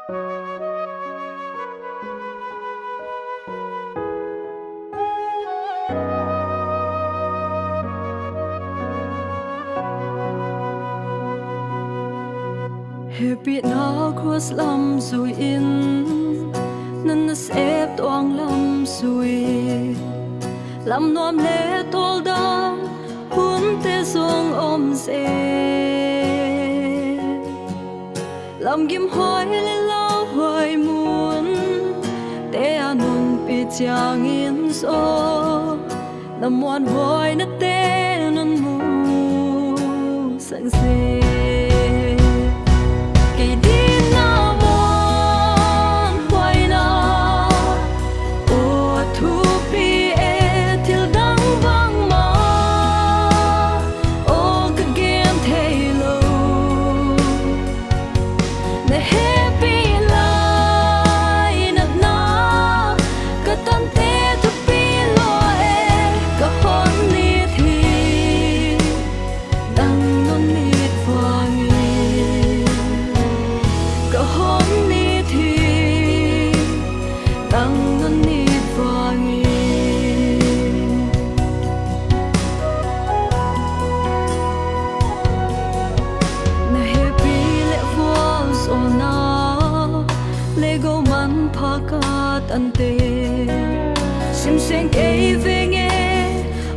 Happy now cross lam zui in nan na sep toang lam zui lam nom le tol da hun te song om se lam gim hoi le lao hoi mun te anun pi chiang in so nam wan hoi na te nan mu sang se ante sim seng ke venge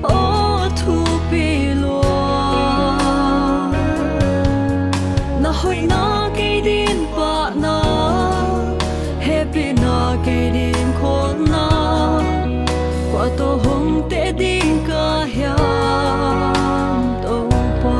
o thu pi lo na hoi na ke din pa na happy na ke din khon na qua to hong te din ka hiam to pa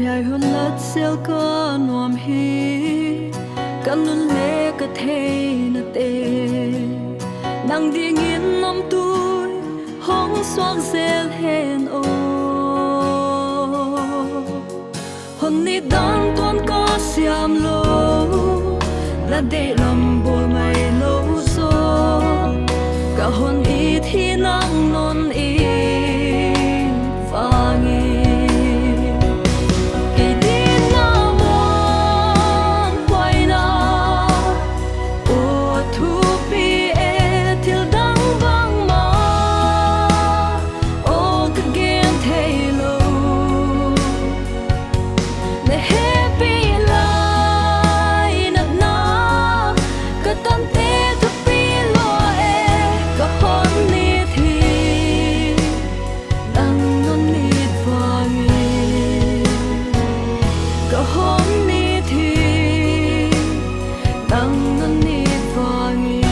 Yai hun lat sel ka nuam hi kan nun le ka thei na te nang ding in nam tui hong swang sel hen o hon ni dan ton ka siam lo la de lam bo mai lo so ka hon i thi nang non i fangi home ni thi tang nan ni vangi